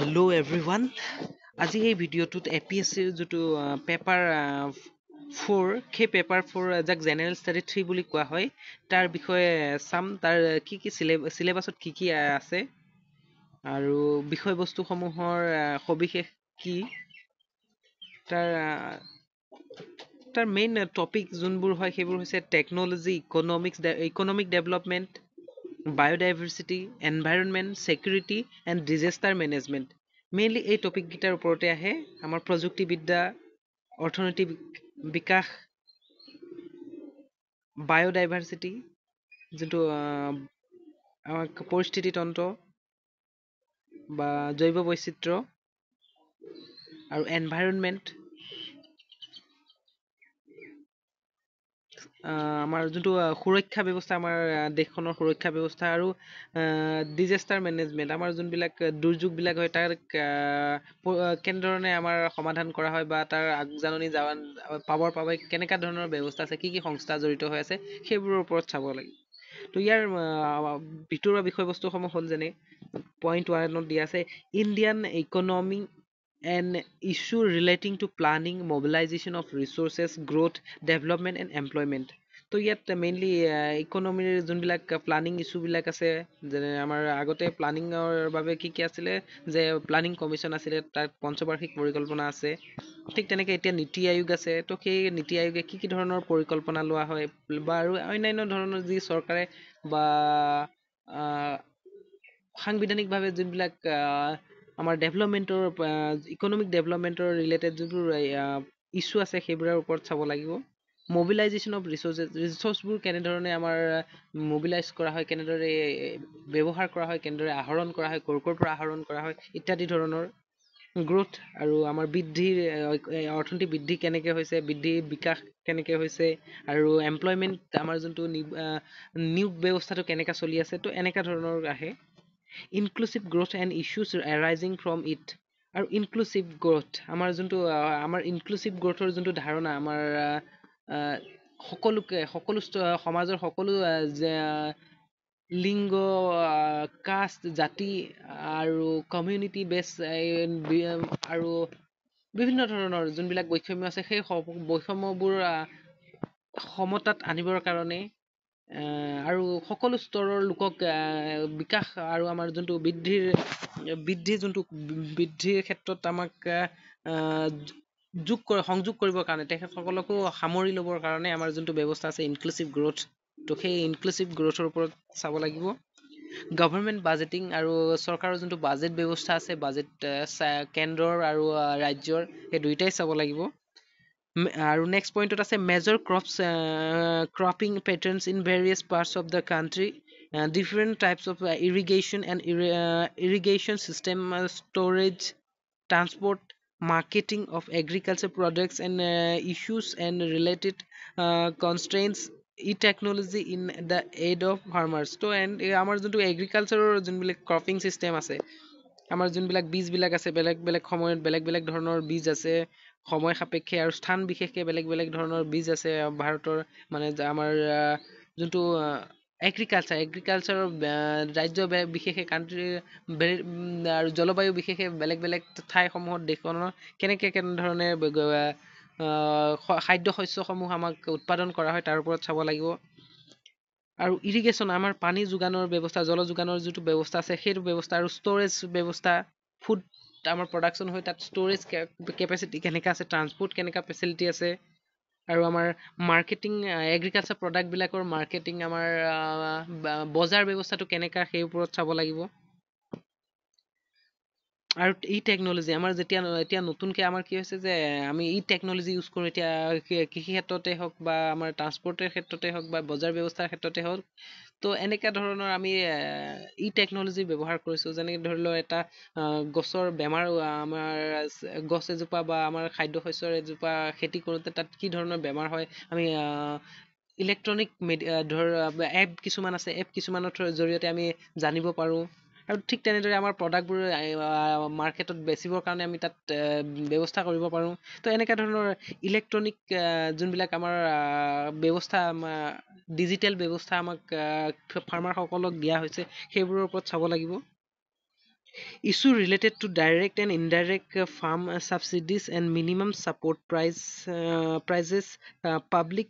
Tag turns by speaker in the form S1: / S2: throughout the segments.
S1: Hello everyone. আজি এই ভিডিঅ'টোত APSCৰ যিটো পেপাৰ 4 সেই পেপাৰ 4 যাক জেনেৰেল ষ্টাডি 3 বুলি কোৱা হয় তাৰ বিষয়ে চাম তাৰ কি চিলেবাছত কি আছে আৰু বিষয়বস্তুসমূহৰ সবিশেষ কি তাৰ তাৰ মেইন টপিক যোনবোৰ হয় সেইবোৰ হৈছে technology economic development biodiversity environment security and disaster management mainly এই টপিককেইটাৰ ওপৰতে আহে আমাৰ প্ৰযুক্তিবিদ্যা অৰ্থনৈতিক বিকাশ বায়োডাইভাৰ্চিটি যোনটো আমাক পৰিস্থিতি তন্ত্ৰ বা জৈৱ বৈচিত্ৰ্য আৰু এনভাইৰনমেণ্ট আমাৰ যোনটো সুৰক্ষা ব্যৱস্থা আমাৰ দেশখনৰ সুৰক্ষা ব্যৱস্থা আৰু ডিজাষ্টাৰ মেনেজমেণ্ট আমাৰ যোনবিলাক দুৰ্যোগবিলাক হয় তাৰ কেনেধৰণে আমাৰ সমাধান কৰা হয় বা তাৰ আগজাননী পাবৰ বাবে কেনেকুৱা ধৰণৰ ব্যৱস্থা আছে কি সংস্থা জড়িত হৈ আছে সেইবোৰৰ ওপৰত চাব লাগে তো ইয়াৰ ভিতৰুৱা বিষয়বস্তুসমূহ হ'ল যেনে পইণ্ট 1ত দিয়া আছে Indian economy an issue relating to planning, mobilization of resources, growth, development and employment. তো ইয়াত মেইনলি ইকনমিৰ যোনবিলাক প্লানিং ইছ্যুবিলাক আছে যেনে আমাৰ আগতে প্লানিঙৰ বাবে কি আছিলে যে প্লানিং কমিশ্যন আছিলে তাত পঞ্চবাৰ্ষিক পৰিকল্পনা আছে ঠিক তেনেকৈ এতিয়া নীতি আয়োগ আছে তো সেই নীতি আয়োগে কি ধৰণৰ পৰিকল্পনা লোৱা হয় বা আৰু অন্যান্য ধৰণৰ যি চৰকাৰে বা সাংবিধানিকভাৱে যোনবিলাক আমাৰ ডেভেলপমেণ্টৰ ইকনমিক ডেভেলপমেণ্টৰ ৰিলেটেড যোনবোৰ ইছ্যু আছে সেইবোৰৰ ওপৰত চাব লাগিব মবিলাইজেশ্যন অফ ৰিচোৰ্চবোৰ কেনেধৰণে আমাৰ মবিলাইজ কৰা হয় কেনেদৰে ব্যৱহাৰ কৰা হয় কেনেদৰে আহৰণ কৰা হয় ক'ৰ পৰা আহৰণ কৰা হয় ইত্যাদি ধৰণৰ গ্ৰোথ আৰু আমাৰ বৃদ্ধিৰ অৰ্থনৈতিক বৃদ্ধি কেনেকৈ হৈছে বিকাশ কেনেকৈ হৈছে আৰু এমপ্লয়মেণ্ট আমাৰ যোনটো নিয়োগ ব্যৱস্থাটো কেনেকৈ চলি আছে তো এনেকুৱা ধৰণৰ আহে inclusive growth and issues arising from it আৰু ইনক্লুচিভ গ্ৰোথ আমাৰ যোনটো আমাৰ ইনক্লুচিভ গ্ৰোথৰ যোনটো ধাৰণা আমাৰ সকলো সমাজৰ সকলো লিংগ কাষ্ট জাতি আৰু কমিউনিটি বেছ আৰু বিভিন্ন ধৰণৰ যোনবিলাক বৈষম্য আছে সেই বৈষম্যবোৰ সমতাত আনিবৰ কাৰণে আৰু সকলো স্তৰৰ লোকক বিকাশ আৰু আমাৰ যোনটো বৃদ্ধিৰ ক্ষেত্ৰত আমাক সংযোগ কৰিবৰ কাৰণে তেখেতসকলকো সামৰি ল'বৰ কাৰণে আমাৰ যোনটো ব্যৱস্থা আছে ইনক্লুচিভ গ্ৰোথ তো সেই ইনক্লুচিভ গ্ৰোথৰ ওপৰত চাব লাগিব গভৰ্ণমেণ্ট বাজেটিং আৰু চৰকাৰৰ যোনটো বাজেট ব্যৱস্থা আছে বাজেট কেন্দ্ৰৰ আৰু ৰাজ্যৰ সেই দুইটাই চাব লাগিব আৰু নেক্সট পইণ্টত আছে major cropping patterns in various parts of the country different types of irrigation and irrigation system storage transport marketing of agriculture products and issues and related constraints e-technology in the aid of farmers তো and আমাৰ যোনটো এগ্ৰিকালচাৰৰ যোনবিলাক cropping system আছে আমাৰ যোনবিলাক বীজবিলাক আছে বেলেগ বেলেগ সময়ত বেলেগ বেলেগ ধৰণৰ বীজ আছে সময় সাপেক্ষে আৰু স্থান বিশেষে বেলেগ বেলেগ ধৰণৰ বীজ আছে ভাৰতৰ মানে আমাৰ যোনটো এগ্ৰিকালচাৰৰ ৰাজ্য বিশেষে কাণ্ট্ৰি আৰু জলবায়ু বিশেষে বেলেগ বেলেগ ঠাইসমূহত দেশখনৰ কেনেধৰণে খাদ্য শস্যসমূহ আমাক উৎপাদন কৰা হয় তাৰ ওপৰত চাব লাগিব আৰু ইৰিগেশ্যন আমাৰ পানী যোগানৰ ব্যৱস্থা জল যোগানৰ যিটো ব্যৱস্থা আছে সেইটো ব্যৱস্থা আৰু ষ্ট'ৰেজ ব্যৱস্থা ফুড আমাৰ প্ৰডাকশ্যন হয় তাত ষ্ট'ৰেজ কেপাচিটি কেনেকৈ আছে ট্ৰান্সপৰ্ট কেনেকুৱা ফেচিলিটি আছে আৰু আমাৰ মাৰ্কেটিং এগ্ৰিকালচাৰ প্ৰডাক্টবিলাকৰ মাৰ্কেটিং আমাৰ বজাৰ ব্যৱস্থাটো কেনেকুৱা সেই ওপৰত চাব লাগিব আৰু টেকন'লজি আমাৰ এতিয়া নতুনকৈ আমাৰ কি হৈছে যে আমি টেকন'লজি ইউজ কৰোঁ এতিয়া কৃষি ক্ষেত্ৰতে হওক বা আমাৰ ট্ৰান্সপৰ্টেৰ ক্ষেত্ৰতে হওক বা বজাৰ ব্যৱস্থাৰ ক্ষেত্ৰতে হওক তো এনেকুৱা ধৰণৰ আমি টেকন'লজি ব্যৱহাৰ কৰিছোঁ যেনেকৈ ধৰি লওক এটা গছৰ বেমাৰ আমাৰ গছ এজোপা বা আমাৰ খাদ্য শস্যৰ এজোপা খেতি কৰোঁতে তাত কি ধৰণৰ বেমাৰ হয় আমি ইলেক্ট্ৰনিক এপ কিছুমান আছে এপ কিছুমানৰ জৰিয়তে আমি জানিব পাৰোঁ আৰু ঠিক তেনেদৰে আমাৰ প্ৰডাক্টবোৰ মাৰ্কেটত বেচিবৰ কাৰণে আমি তাত ব্যৱস্থা কৰিব পাৰোঁ তো এনেকুৱা ধৰণৰ ইলেক্ট্ৰনিক যোনবিলাক আমাৰ ব্যৱস্থা ডিজিটেল ব্যৱস্থা আমাক ফাৰ্মাৰসকলক দিয়া হৈছে সেইবোৰৰ ওপৰত চাব লাগিব Issue related to direct and indirect farm subsidies and minimum support prices, public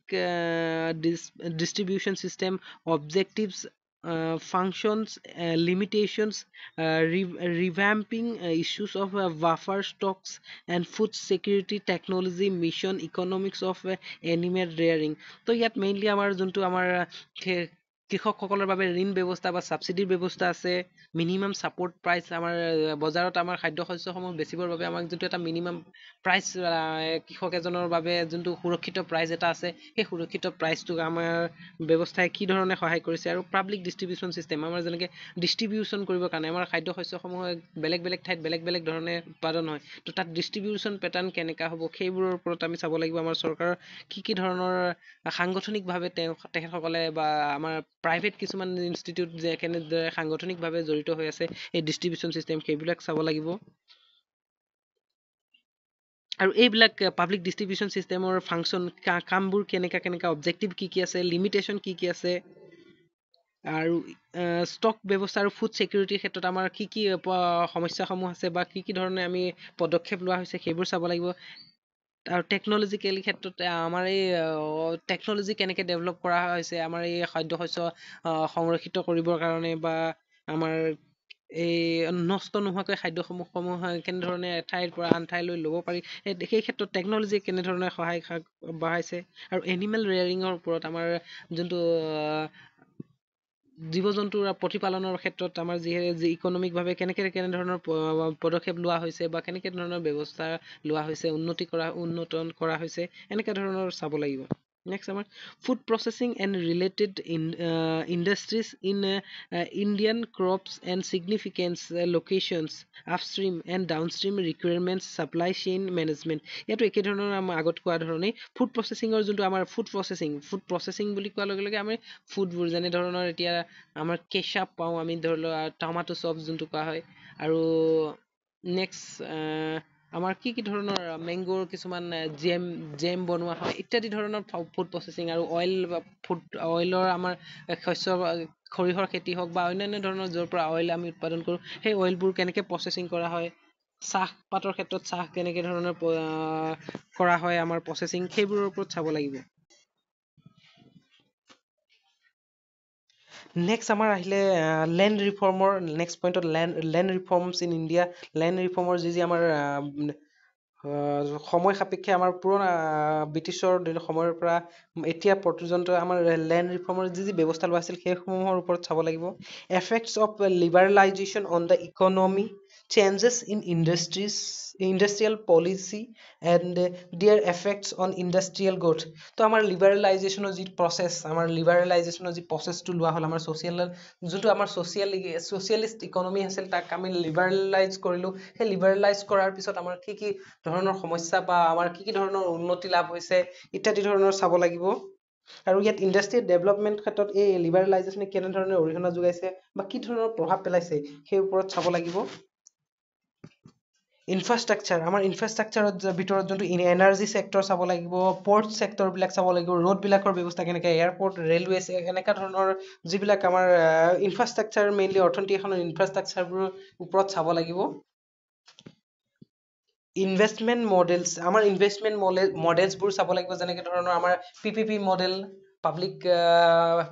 S1: distribution system objectives, functions, limitations, revamping issues of buffer stocks and food security technology mission economics of animal rearing. তো ইয়াত mainly আমাৰ যোনটো আমাৰ কৃষকসকলৰ বাবে ঋণ ব্যৱস্থা বা ছাবচিডিৰ ব্যৱস্থা আছে, মিনিমাম ছাপৰ্ট প্ৰাইচ আমাৰ বজাৰত আমাৰ খাদ্য শস্যসমূহ বেচিবৰ বাবে আমাক যোনটো এটা মিনিমাম প্ৰাইচ কৃষক এজনৰ বাবে যোনটো সুৰক্ষিত প্ৰাইচ এটা আছে, সেই সুৰক্ষিত প্ৰাইচটোক আমাৰ ব্যৱস্থাই কি ধৰণে সহায় কৰিছে। আৰু পাব্লিক ডিষ্ট্ৰিবিউশ্যন চিষ্টেম, আমাৰ যেনেকৈ ডিষ্ট্ৰিবিউশ্যন কৰিবৰ কাৰণে আমাৰ খাদ্য শস্যসমূহ বেলেগ বেলেগ ঠাইত বেলেগ বেলেগ ধৰণে উৎপাদন হয়, তো তাত ডিষ্ট্ৰিবিউশ্যন পেটাৰ্ণ কেনেকুৱা হ'ব সেইবোৰৰ ওপৰত আমি চাব লাগিব। আমাৰ চৰকাৰৰ কি ধৰণৰ সাংগঠনিকভাৱে তেখেতসকলে বা আমাৰ প্ৰাইভেট কিছুমান ইনষ্টিটিউট যে কেনেদৰে সাংগঠনিকভাৱে জড়িত হৈ আছে এই ডিষ্ট্ৰিবিউশ্যন চিষ্টেম, সেইবিলাক চাব লাগিব। আৰু এইবিলাক পাব্লিক ডিষ্ট্ৰিবিউশ্যন চিষ্টেমৰ ফাংচন কামবোৰ কেনেকা অবজেক্টিভ কি আছে, লিমিটেশ্যন কি আছে, আৰু ষ্টক ব্যৱস্থা আৰু ফুড ছিকিউৰিটিৰ ক্ষেত্ৰত আমাৰ কি সমস্যাসমূহ আছে বা কি ধৰণে আমি পদক্ষেপ লোৱা হৈছে সেইবোৰ চাব লাগিব। আৰু টেকনলজিকেল ক্ষেত্ৰত আমাৰ এই টেকনলজি কেনেকৈ ডেভেলপ কৰা হৈছে আমাৰ এই খাদ্য শস্য সংৰক্ষিত কৰিবৰ কাৰণে, বা আমাৰ এই নষ্ট নোহোৱাকৈ খাদ্যসমূহ কেনেধৰণে এঠাইৰ পৰা আন ঠাইলৈ ল'ব পাৰি, সেই ক্ষেত্ৰত টেকনলজিয়ে কেনেধৰণে সহায় বঢ়াইছে। আৰু এনিমেল ৰেয়াৰিঙৰ ওপৰত আমাৰ যোনটো জীৱ জন্তুৰ প্ৰতিপালনৰ ক্ষেত্ৰত আমাৰ যি ইকনমিকভাৱে কেনেধৰণৰ পদক্ষেপ লোৱা হৈছে বা কেনেকে ধৰণৰ ব্যৱস্থা লোৱা হৈছে, উন্নতন কৰা হৈছে, এনেকুৱা ধৰণৰ চাব লাগিব। নেক্সট আমাৰ food processing and related industries in Indian crops and significance locations upstream and downstream requirements supply chain management. ইয়াতো একেধৰণৰ আমাৰ আগত কোৱা ধৰণেই ফুড প্ৰচেছিঙৰ যোনটো আমাৰ ফুড প্ৰচেছিং বুলি কোৱাৰ লগে লগে আমি ফুডবোৰ যেনে ধৰণৰ এতিয়া আমাৰ কেচাপ পাওঁ, আমি ধৰি লোৱা টমাটো চপ যোনটো কোৱা হয়, আৰু নেক্সট আমাৰ কি ধৰণৰ মেংগোৰ কিছুমান জেম বনোৱা হয় ইত্যাদি ধৰণৰ ফুড প্ৰচেছিং। আৰু অইলৰ আমাৰ শস্য সৰিয়হৰ খেতি হওক বা অন্যান্য ধৰণৰ য'ৰ পৰা অইল আমি উৎপাদন কৰোঁ, সেই অইলবোৰ কেনেকৈ প্ৰচেছিং কৰা হয়, চাহপাতৰ ক্ষেত্ৰত চাহ কেনেকৈ ধৰণৰ কৰা হয় আমাৰ প্ৰচেছিং, সেইবোৰৰ ওপৰত চাব লাগিব। নেক্সট আমাৰ আহিলে লেণ্ড ৰিফৰ্মৰ নেক্সট পইণ্টত land reforms in India. Land ৰিফৰ্মৰ যি আমাৰ সময় সাপেক্ষে আমাৰ পুৰণা ব্ৰিটিছৰ সময়ৰ পৰা এতিয়া পৰ্যন্ত আমাৰ লেণ্ড ৰিফৰ্মৰ যি ব্যৱস্থা লোৱা আছিল সেইসমূহৰ ওপৰত চাব লাগিব। Effects of liberalisation on the economy, changes in industrial policy and their effects on industrial growth. তো আমাৰ লিবাৰেলাইজেশ্যনৰ যি প্ৰচেছটো লোৱা হ'ল, আমাৰ যোনটো আমাৰ ছ'চিয়েলিষ্ট ইকনমি আছিল তাক আমি লিবাৰেলাইজ কৰিলোঁ। সেই লিবাৰেলাইজ কৰাৰ পিছত আমাৰ কি ধৰণৰ সমস্যা বা আমাৰ কি ধৰণৰ উন্নতি লাভ হৈছে ইত্যাদি ধৰণৰ চাব লাগিব। আৰু ইয়াত ইণ্ডাষ্ট্ৰিয়েল ডেভেলপমেণ্ট ক্ষেত্ৰত এই লিবাৰেলাইজেশ্যনে কেনেধৰণে অৰিহণা যোগাইছে বা কি ধৰণৰ প্ৰভাৱ পেলাইছে সেই ওপৰত চাব লাগিব। আমাৰ ইনফ্ৰাষ্ট্ৰাকচাৰৰ ভিতৰত যোনটো এনাৰ্জি ছেক্টৰ চাব লাগিব, পৰ্ট ছেক্টৰবিলাক চাব লাগিব, ৰোডবিলাকৰ ব্যৱস্থা কেনেকৈ, এয়াৰপৰ্ট, ৰেলৱেজ, এনেকুৱা ধৰণৰ যিবিলাক আমাৰ ইনফ্ৰাষ্ট্ৰাকচাৰ, মেইনলি অৰ্থনীতি এখনৰ ইনফ্ৰাষ্ট্ৰাকচাৰবোৰৰ ওপৰত চাব লাগিব। ইনভেষ্টমেণ্ট মডেলছবোৰ চাব লাগিব, যেনেকৈ ধৰণৰ আমাৰ PPP model, public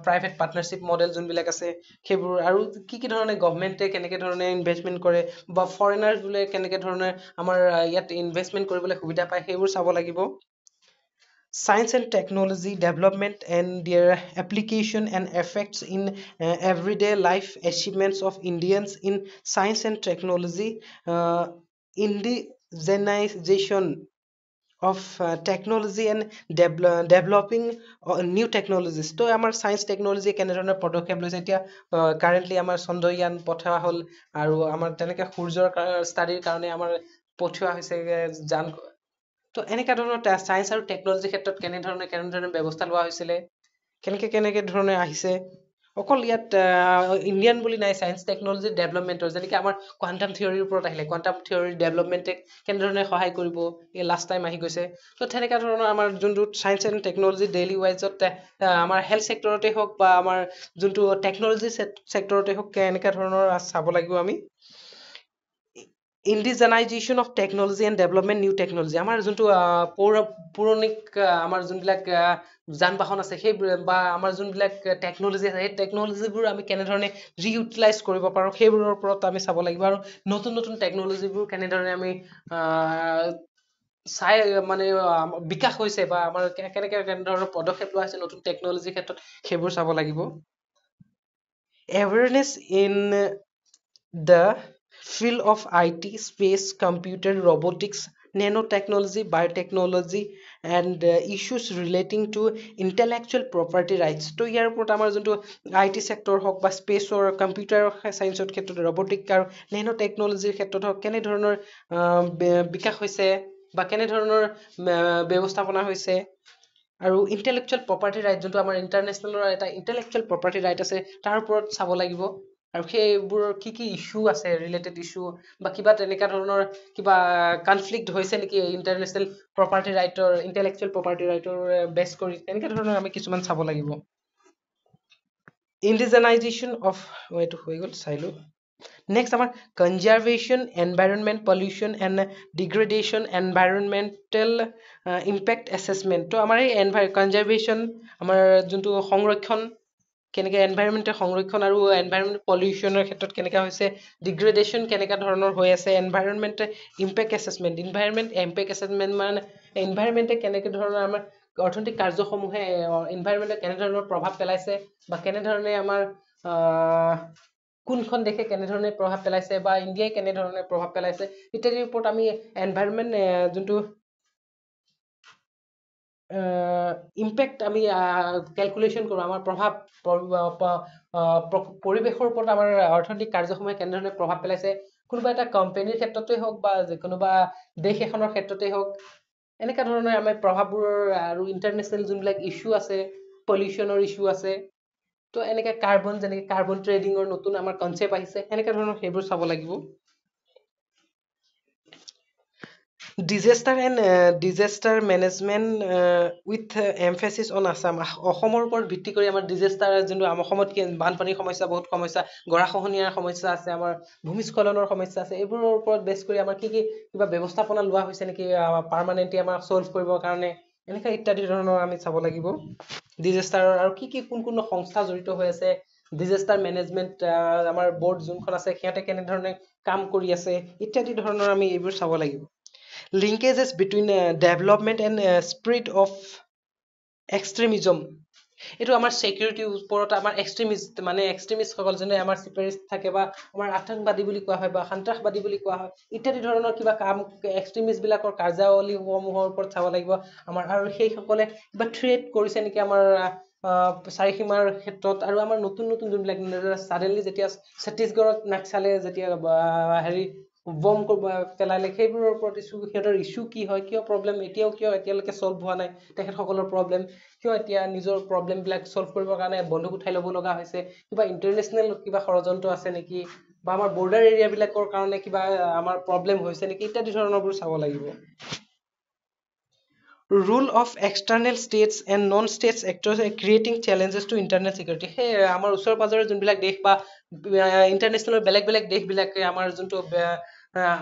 S1: private partnership model যোনবিলাক আছে সেইবোৰ, আৰু কি ধৰণে গভমেণ্টে কেনেকৈ ধৰণে ইনভেষ্টমেণ্ট কৰে বা ফৰেনাৰছবোৰে কেনেকৈ ধৰণে আমাৰ ইয়াত ইনভেষ্টমেণ্ট কৰিবলৈ সুবিধা পায় সেইবোৰ চাব লাগিব। Science and technology development and their application and effects in everyday life, achievements of Indians in science and technology, indigenization of technology and developing new technologies. তো আমাৰ চায়েন্স টেকনলজি কেনেধৰণৰ পদক্ষেপ লৈছে, এতিয়া কাৰেণ্টলি আমাৰ চন্দ্ৰযান পঠোৱা হ'ল, আৰু আমাৰ তেনেকৈ সূৰ্যৰ ষ্টাডিৰ কাৰণে আমাৰ পঠিওৱা হৈছে যান। তো এনেকুৱা ধৰণৰ চায়েন্স আৰু টেকনলজিৰ ক্ষেত্ৰত কেনেধৰণে ব্যৱস্থা লোৱা হৈছিলে, কেনেকৈ ধৰণে আহিছে। অকল ইয়াত ইণ্ডিয়ান বুলি নাই, চায়েন্স টেকনলজি ডেভেলপমেণ্টৰ যেনেকৈ আমাৰ কোৱাণ্টাম থিয়ৰীৰ ওপৰত আহিলে, কোৱাণ্টাম থিয়ৰীৰ ডেভেলপমেণ্টে কেনেধৰণে সহায় কৰিব, এই লাষ্ট টাইম আহি গৈছে। তো তেনেকুৱা ধৰণৰ আমাৰ যোনটো চায়েন্স এণ্ড টেকনলজি ডেইলি ৱাইজত আমাৰ হেল্থ ছেক্টৰতে হওক বা আমাৰ যোনটো টেকনলজি ছেক্টৰতে হওক, এনেকুৱা ধৰণৰ চাব লাগিব আমি। Indigenisation of technology and development new technology আমাৰ যোনটো পৌৰাণিক আমাৰ যোনবিলাক যান বাহন আছে সেই বা আমাৰ যোনবিলাক টেকনলজি আছে সেই টেকনলজিবোৰ আমি কেনেধৰণে ৰিইউটিলাইজ কৰিব পাৰোঁ সেইবোৰৰ ওপৰত আমি চাব লাগিব আৰু নতুন নতুন টেকনলজিবোৰ কেনেধৰণে আমি চাই মানে বিকাশ হৈছে বা আমাৰ কেনেধৰণৰ পদক্ষেপ লোৱা হৈছে নতুন টেকনলজিৰ ক্ষেত্ৰত সেইবোৰ চাব লাগিব awareness in the field of IT, space, computer, robotics, nanotechnology, biotechnology, and issues relating to intellectual property rights. তো ইয়াৰ ওপৰত আমাৰ যোনটো IT চেক্টৰ হওক বা স্পেচৰ কম্পিউটাৰ চাইন্সৰ ক্ষেত্ৰত ৰবটিক আৰু নেনো টেকনলজিৰ ক্ষেত্ৰত হওক কেনেধৰণৰ বিকাশ হৈছে বা কেনেধৰণৰ ব্যৱস্থাপনা হৈছে আৰু ইণ্টেলেকচুৱেল প্ৰপাৰ্টি ৰাইট যোনটো আমাৰ ইণ্টাৰনেশ্যনেলৰ এটা ইণ্টেলেকচুৱেল প্ৰপাৰ্টি ৰাইট আছে তাৰ ওপৰত চাব লাগিব আৰু সেইবোৰৰ কি কি ইস্যু আছে ৰিলেটেড ইস্যু বা কিবা তেনেকুৱা ধৰণৰ কিবা কনফ্লিক্ট হৈছে নেকি ইণ্টাৰনেশ্যনেল প্ৰপাৰ্টি ৰাইটৰ ইণ্টেলেকচুৱেল প্ৰপাৰ্টি ৰাইটৰ বেছ কৰি তেনেকুৱা ধৰণৰ আমি কিছুমান চাব লাগিব ইণ্ডিজেনাইজেশ্যন অফ এইটো হৈ গ'ল চাইলো Next, our conservation, environment pollution and degradation, environmental impact assessment. তো আমাৰ এই conservation আমাৰ যোনটো সংৰক্ষণ কেনেকৈ এনভাইৰনমেন্টেল সংৰক্ষণ আৰু এনভাইৰনমেন্ট পলিউশ্যনৰ ক্ষেত্ৰত কেনেকৈ হৈছে ডিগ্ৰেডেশ্যন কেনেকুৱা ধৰণৰ হৈ আছে environment impact assessment environment impact assessment মানে এনভাইৰনমেন্টে কেনেকৈ ধৰণৰ আমাৰ অৰ্থনৈতিক কাৰ্যসমূহে এনভাইৰনমেন্টে কেনেধৰণৰ প্ৰভাৱ পেলাইছে বা কেনেধৰণে আমাৰ কোনখন দেশে কেনেধৰণে প্ৰভাৱ পেলাইছে বা ইণ্ডিয়াই কেনেধৰণে প্ৰভাৱ পেলাইছে ইত্যাদিৰ ওপৰত আমি এনভাইৰনমেন্ট যোনটো ইম্পেক্ট আমি ক্যালকুলেশন কৰোঁ আমাৰ প্ৰভাৱ পৰিৱেশৰ ওপৰত আমাৰ অৰ্থনৈতিক কাৰ্যসমূহে কেনেধৰণে প্ৰভাৱ পেলাইছে কোনোবা এটা কোম্পানীৰ ক্ষেত্ৰতে হওক বা কোনোবা দেশ এখনৰ ক্ষেত্ৰতে হওক এনেকুৱা ধৰণৰ আমাৰ প্ৰভাৱবোৰ আৰু ইণ্টাৰনেশ্যনেল যোনবিলাক ইস্যু আছে পলিউশ্যনৰ ইস্যু আছে তো এনেকৈ কাৰ্বন যেনেকৈ কাৰ্বন ট্ৰেডিঙৰ নতুন আমাৰ কনচেপ্ট আহিছে এনেকুৱা ধৰণৰ সেইবোৰ চাব লাগিব Disaster and disaster management with emphasis on Assam. অসমৰ ওপৰত ভিত্তি কৰি আমাৰ ডিজাষ্টাৰ যোনটো আমাৰ অসমত বানপানীৰ সমস্যা বহুত সমস্যা গৰাখহনীয়াৰ সমস্যা আছে আমাৰ ভূমিস্খলনৰ সমস্যা আছে এইবোৰৰ ওপৰত বেছ কৰি আমাৰ কি কি কিবা ব্যৱস্থাপনা লোৱা হৈছে নেকি পাৰ্মানেণ্টলি আমাৰ সলভ কৰিবৰ কাৰণে এনেকুৱা ইত্যাদি ধৰণৰ আমি চাব লাগিব ডিজাষ্টাৰৰ আৰু কি কি কোন কোন সংস্থা জড়িত হৈ আছে ডিজাষ্টাৰ মেনেজমেণ্ট আমাৰ বৰ্ড যোনখন আছে সিহঁতে কেনেধৰণে কাম কৰি আছে ইত্যাদি ধৰণৰ আমি এইবোৰ চাব লাগিব linkages between development and spread of extremism এইটো আমাৰ সিকিউৰিটিৰ ওপৰত আমাৰ এক্সট্ৰিমিষ্ট মানে এক্সট্ৰিমিষ্ট সকল যেনে আমাৰ সিপাৰিষ্ট থাকে বা আমাৰ আতংকবাদী বুলি কোৱা হয় বা সন্ত্ৰাসবাদী বুলি কোৱা হয় ইত্যাদি ধৰণৰ কিবা কাম এক্সট্ৰিমিষ্ট বিলাকৰ কাৰ্যাৱলীসমূহৰ ওপৰত চাব লাগিব আমাৰ আৰু সেই সকলে কিবা থ্ৰেট কৰিছে নেকি আমাৰ চাৰিসীমাৰ ক্ষেত্ৰত আৰু আমাৰ নতুন নতুন যোনবিলাক সাডেনলি যেতিয়া ছত্তীশগড়ত নাক্সালে যেতিয়া হেৰি বম পেলালে সেইবোৰৰ ওপৰত সিহঁতৰ ইস্যু কি হয় কিয় প্ৰব্লেম এতিয়ালৈকে সলভ হোৱা নাই তেখেতসকলৰ প্ৰব্লেম কিয় এতিয়া নিজৰ প্ৰব্লেম বিলাক সলভ কৰিবৰ কাৰণে বন্ধুক উঠাই ল'ব লগা হৈছে কিবা ইণ্টাৰনেশ্যনেল কিবা ষড়যন্ত্ৰ আছে নেকি বা আমাৰ বৰ্ডাৰ এৰিয়া বিলাকৰ কাৰণে কিবা আমাৰ প্ৰব্লেম হৈছে নেকি ইত্যাদি ধৰণৰবোৰ চাব লাগিব Rule of external states and non-states actors creating challenges to internal security. Hey, আমাৰ ওচৰ পাজৰৰ যোনবিলাক দেশ বা ইণ্টাৰনেশ্যনেল বেলেগ বেলেগ দেশবিলাকে আমাৰ যোনটো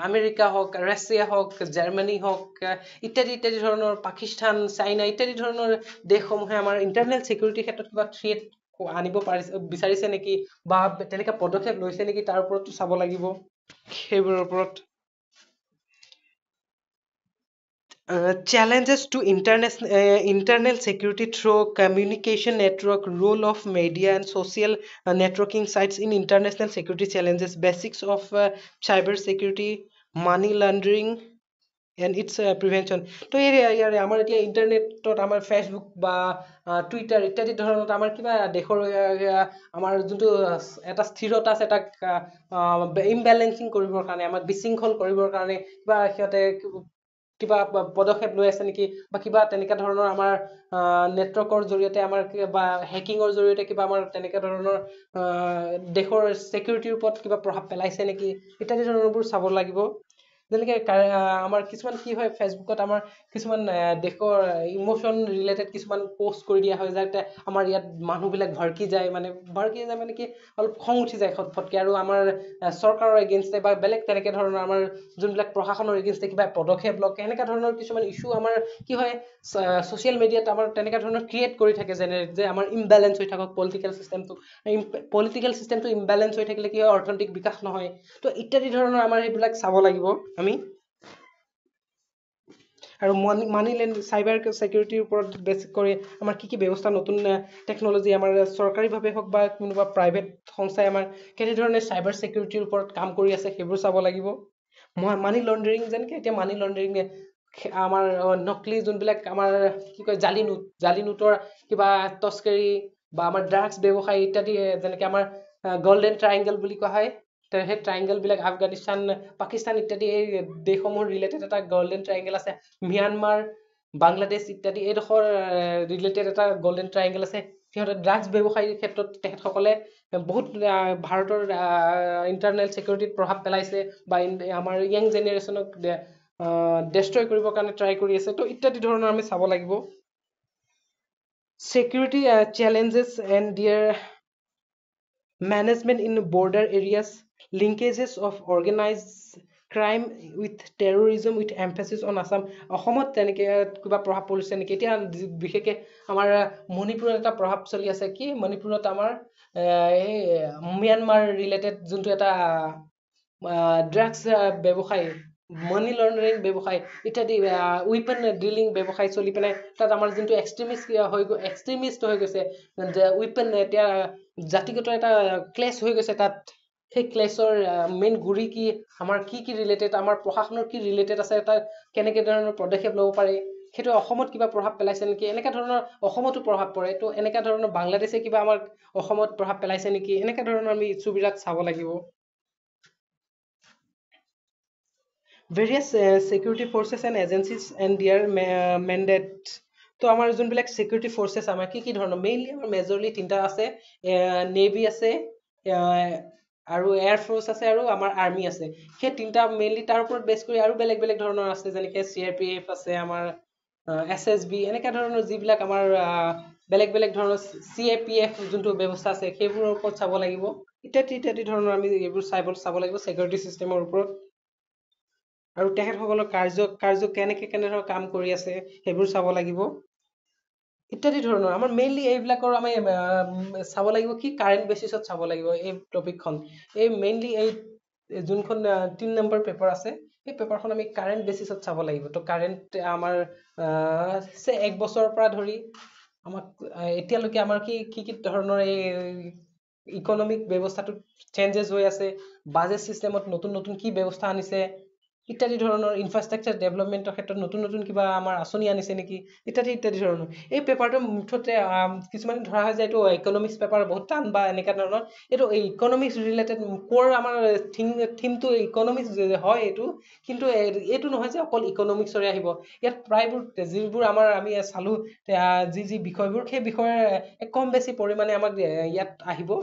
S1: আমেৰিকা হওক ৰাছিয়া হওক জাৰ্মানী হওক ইত্যাদি ইত্যাদি ধৰণৰ পাকিস্তান চাইনা ইত্যাদি ধৰণৰ দেশসমূহে আমাৰ ইণ্টাৰনেল সিকিউৰিটিৰ ক্ষেত্ৰত কিবা থ্ৰেট আনিব বিচাৰিছে নেকি বা তেনেকুৱা পদক্ষেপ লৈছে নেকি তাৰ ওপৰতো চাব লাগিব সেইবোৰৰ ওপৰত challenges to internal security through communication network role of media and social networking sites in international security challenges basics of cyber security money laundering and its prevention তো ইয়াৰে আমাৰ এতিয়া ইন্টাৰনেটত আমাৰ ফেচবুক বা টুইটাৰ ইত্যাদি ধৰণত আমাৰ কিবা দেশৰ আমাৰ যোনটো এটা স্থিৰতা আছে এটা ইমবেলেন্সিং কৰিবৰ কাৰণে আমাৰ বিশৃংখল কৰিবৰ কাৰণে কিবা সিহঁতে কিবা পদক্ষেপ লৈ আছে নেকি বা কিবা তেনেকা ধৰণৰ আমাৰ নেটৱৰ্কৰ জৰিয়তে আমাৰ বা হ্যাকিংৰ জৰিয়তে কিবা আমাৰ তেনেকা ধৰণৰ দেশৰ সিকিউৰিটিৰ ওপৰত কিবা প্ৰভাৱ পেলাইছে নেকি ইত্যাদি ধৰণৰবোৰ চাব লাগিব
S2: যেনেকৈ আমাৰ কিছুমান কি হয় ফেচবুকত আমাৰ কিছুমান দেশৰ ইমোশ্যন ৰিলেটেড কিছুমান পোষ্ট কৰি দিয়া হয় যাতে আমাৰ ইয়াত মানুহবিলাক ভড়কি যায় মানে কি অলপ খং উঠি যায় ফটফটকৈ আৰু আমাৰ চৰকাৰৰ এগেইনষ্টে বা বেলেগ তেনেকৈ ধৰণৰ আমাৰ যোনবিলাক প্ৰশাসনৰ এগেইনষ্টে কিবা পদক্ষেপ লওক এনেকুৱা ধৰণৰ কিছুমান ইছ্যু আমাৰ কি হয় ছ'চিয়েল মিডিয়াত আমাৰ তেনেকুৱা ধৰণৰ ক্ৰিয়েট কৰি থাকে যে আমাৰ ইমবেলেঞ্চ হৈ থাকক পলিটিকেল চিষ্টেমটো ইমবেলেঞ্চ হৈ থাকিলে কি হয় অৰ্থনৈতিক বিকাশ নহয় তো ইত্যাদি ধৰণৰ আমাৰ এইবিলাক চাব লাগিব আমি আৰু মানি চাইবাৰ ছিকিউৰিটিৰ ওপৰত বেছ কৰি আমাৰ কি ব্যৱস্থা নতুন টেকন'লজি আমাৰ চৰকাৰীভাৱে হওক বা কোনোবা প্ৰাইভেট সংস্থাই আমাৰ কেনেধৰণে চাইবাৰ ছিকিউৰিটিৰ ওপৰত কাম কৰি আছে সেইবোৰ চাব লাগিব মানি লণ্ডাৰিং যেনেকৈ এতিয়া মানি লণ্ডাৰিং আমাৰ নকলি যোনবিলাক আমাৰ কি কয় জালি নোটৰ কিবা তস্কৰী বা আমাৰ ড্ৰাগছ ব্যৱসায় ইত্যাদি যেনেকৈ আমাৰ গল্ডেন ট্ৰাইংগল বুলি কোৱা হয় সেই ট্ৰাইংগলবিলাক আফগানিস্তান পাকিস্তান ইত্যাদি এই দেশসমূহৰ ৰিলেটেড এটা গল্ডেন ট্ৰাইংগল আছে ম্যানমাৰ বাংলাদেশ ইত্যাদি এইডোখৰ ৰিলেটেড এটা গল্ডেন ট্ৰাইংগল আছে সিহঁতে ড্ৰাগছ ব্যৱসায়ীৰ ক্ষেত্ৰত তেখেতসকলে বহুত ভাৰতৰ ইণ্টাৰনেল ছিকিউৰিটিত প্ৰভাৱ পেলাইছে বা আমাৰ য়াং জেনেৰেশ্যনক ডেষ্ট্ৰয় কৰিবৰ কাৰণে ট্ৰাই কৰি আছে তো ইত্যাদি ধৰণৰ আমি চাব লাগিব security challenges and their management in border areas linkages of organized crime with terrorism with emphasis on Assam অসমত তেনেকৈ কিবা প্ৰভাৱ পৰিছে নেকি এতিয়া বিশেষকৈ আমাৰ মণিপুৰত এটা প্ৰভাৱ চলি আছে কি মণিপুৰত আমাৰ এই ম্যানমাৰ ৰিলেটেড যোনটো এটা ড্ৰাগছ ব্যৱসায় মানি লণ্ডাৰিং ব্যৱসায় ইত্যাদি উইপন ডিলিং ব্যৱসায় চলি পেলাই তাত আমাৰ যোনটো এক্সট্ৰিমিষ্ট হৈ গৈছে উইপন এতিয়া জাতিগত এটা ক্লেছ হৈ গৈছে তাত সেই ক্লেছৰ মেইন গুৰি কি আমাৰ কি ৰিলেটেড আমাৰ প্ৰশাসনৰ কি ৰিলেটেড আছে তাত কেনেকৈ ধৰণৰ পদক্ষেপ ল'ব পাৰে সেইটো অসমত কিবা প্ৰভাৱ পেলাইছে নেকি এনেকুৱা ধৰণৰ অসমতো প্ৰভাৱ পৰে তো এনেকুৱা ধৰণৰ বাংলাদেশে কিবা আমাৰ অসমত প্ৰভাৱ পেলাইছে নেকি এনেকুৱা ধৰণৰ আমি ইছ্যুবিলাক চাব লাগিব various security forces and agencies and their mandates তো আমাৰ যোনবিলাক security forces আমাৰ কি ধৰণৰ মেইনলি আমাৰ মেজৰলি তিনিটা আছে নেভি আছে আৰু এয়াৰ ফ'ৰ্চ আছে আৰু আমাৰ আৰ্মি আছে সেই তিনিটা মেইনলি তাৰ ওপৰত বেছ কৰি আৰু বেলেগ বেলেগ ধৰণৰ আছে যেনেকৈ CRPF আছে আমাৰ SSB এনেকুৱা ধৰণৰ যিবিলাক আমাৰ বেলেগ বেলেগ ধৰণৰ CAPF যোনটো ব্যৱস্থা আছে সেইবোৰৰ ওপৰত চাব লাগিব ইত্যাদি ধৰণৰ আমি এইবোৰ চাব লাগিব চিকিউৰিটি চিষ্টেমৰ ওপৰত আৰু তেখেতসকলৰ কাৰ্য কেনেধৰণৰ কাম কৰি আছে সেইবোৰ চাব লাগিব ইত্যাদি ধৰণৰ আমাৰ মেইনলি এইবিলাকৰ আমি চাব লাগিব কি কাৰেণ্ট বেচিছত চাব লাগিব এই টপিকখন এই মেইনলি এই যোনখন 3 নম্বৰ পেপাৰ আছে সেই পেপাৰখন আমি কাৰেণ্ট বেচিছত চাব লাগিব তো কাৰেণ্ট আমাৰ এক বছৰৰ পৰা ধৰি আমাক এতিয়ালৈকে আমাৰ কি ধৰণৰ এই ইকনমিক ব্যৱস্থাটো চেঞ্জেছ হৈ আছে বাজেট চিষ্টেমত নতুন কি ব্যৱস্থা আনিছে ইত্যাদি ধৰণৰ ইনফ্ৰাষ্ট্ৰাকচাৰ ডেভেলপমেণ্টৰ ক্ষেত্ৰত নতুন কিবা আমাৰ আঁচনি আনিছে নেকি ইত্যাদি ধৰণৰ এই পেপাৰটো মুঠতে কিছুমানে ধৰা হয় যে এইটো ইকনমিক্স পেপাৰ বহুত টান বা এনেকুৱা ধৰণৰ এইটো ইকনমিক্স ৰিলেটেড কোৰ আমাৰ থিমটো ইকনমিক্স হয় এইটো কিন্তু এইটো নহয় যে অকল ইকনমিক্সৰে আহিব ইয়াত প্ৰায়বোৰ যিবোৰ আমি চালো যি বিষয়বোৰ সেই বিষয়ে কম বেছি পৰিমাণে আমাক ইয়াত আহিব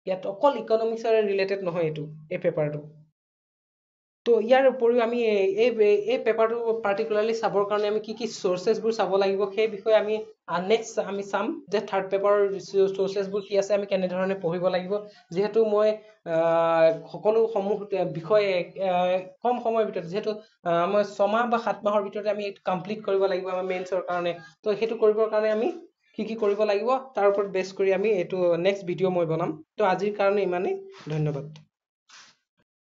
S2: ইয়াত অকল ইকনমিক্সৰে ৰিলেটেড নহয় এইটো এই পেপাৰটো তো ইয়াৰ উপৰিও আমি এই পেপাৰটো পাৰ্টিকুলাৰলি চাবৰ কাৰণে আমি কি চ'ৰ্চেছবোৰ চাব লাগিব সেই বিষয়ে আমি নেক্সট আমি চাম যে থাৰ্ড পেপাৰৰ চ'ৰ্চেছবোৰ কি আছে আমি কেনেধৰণে পঢ়িব লাগিব যিহেতু মই সকলোসমূহ বিষয়ে কম সময়ৰ ভিতৰত যিহেতু মই 6 মাহ বা 7 মাহৰ ভিতৰতে আমি কমপ্লিট কৰিব লাগিব আমাৰ মেইনছৰ কাৰণে তো সেইটো কৰিবৰ কাৰণে আমি কি কৰিব লাগিব তাৰ ওপৰত বেছ কৰি আমি এইটো নেক্সট ভিডিঅ' মই বনাম তো আজিৰ কাৰণে ইমানেই ধন্যবাদ